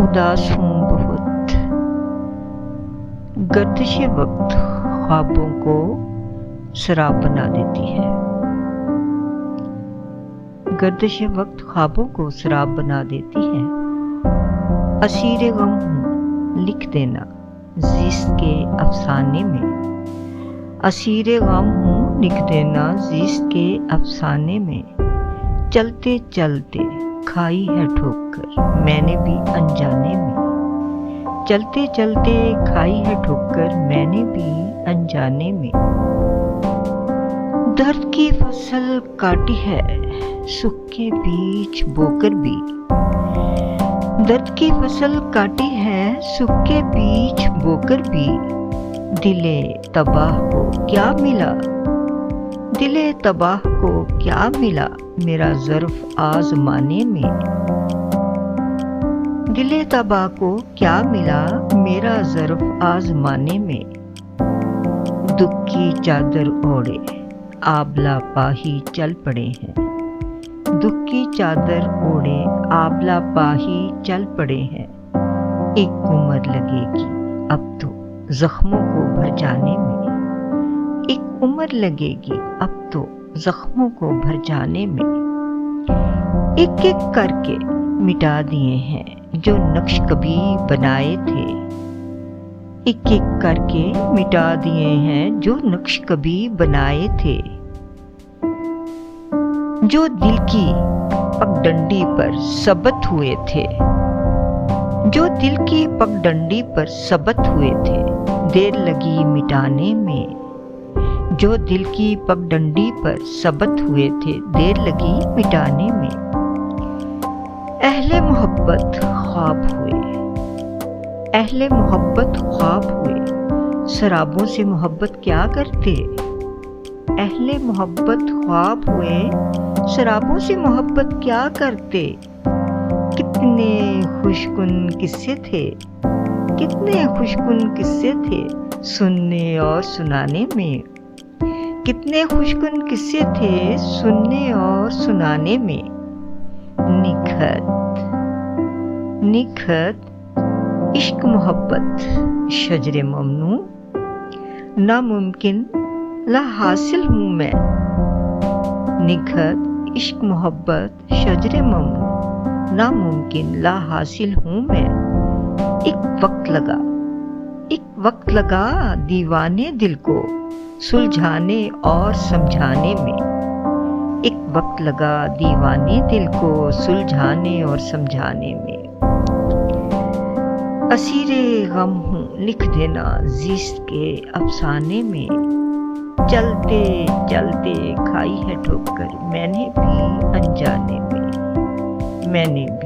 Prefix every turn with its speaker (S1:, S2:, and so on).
S1: اداس ہوں بہت، گردش وقت خوابوں کو سراب بنا دیتی ہے، گردش وقت خوابوں کو سراب بنا دیتی ہے۔ اسیر غم ہوں لکھ دینا زیست کے افسانے میں، اسیر غم ہوں لکھ دینا زیست کے افسانے میں۔ چلتے چلتے کھائی ہے ٹھوکر میں نے بھی انجانے میں، چلتے چلتے کھائی ہے ٹھوکر میں نے بھی انجانے میں۔ درد کی فصل کاٹی ہے سکھ کے بیچ بو کر بھی، درد کی فصل کاٹی ہے سکھ کے بیچ بو کر بھی۔ دل تباہ کو کیا ملا، دل تباہ کو کیا ملا میرا ظرف آزمانے میں، دل تباہ کو کیا ملا میرا ظرف آزمانے میں۔ دکھ کی چادر اوڑھے آبلہ پاہی چل پڑے ہیں، دکھ کی چادر اوڑھے آبلہ پاہی چل پڑے ہیں۔ ایک عمر لگے گی اب تو زخموں کو بھر جانے میں، ایک عمر لگے گی اب تو زخموں کو بھر جانے میں۔ ایک ایک کر کے مٹا دیے ہیں جو نقش کبھی بنائے تھے، ایک ایک کر کے مٹا دیے ہیں جو نقش کبھی بنائے تھے۔ جو دل کی پگڈنڈی پر ثبت ہوئے تھے، جو دل کی پگڈنڈی پر ثبت ہوئے تھے دیر لگی مٹانے میں، جو دل کی پگڈنڈی پر ثبت ہوئے تھے دیر لگی مٹانے میں۔ اہل محبت خواب ہوئے، اہل محبت خواب ہوئے سرابوں سے محبت کیا کرتے، اہل محبت خواب ہوئے شرابوں سے محبت کیا کرتے۔ کتنے خوشگن قصے تھے، کتنے خوشگن قصے تھے سننے اور سنانے میں، کتنے خوشگن قصے تھے سننے اور سنانے میں۔ نکھت نکھت عشق محبت شجر ممنوع، ناممکن لا حاصل ہوں میں، نکھت عشق محبت شجر ممنوع، ناممکن لا حاصل ہوں میں۔ ایک وقت لگا، ایک وقت لگا دیوانے دل کو سلجھانے اور سمجھانے میں، ایک وقت لگا دیوانے دل کو سلجھانے اور سمجھانے میں۔ اسیر غم ہوں لکھ دینا زیست کے افسانے میں، چلتے چلتے کھائی ہے ٹھوکر میں نے بھی انجانے میں، میں نے بھی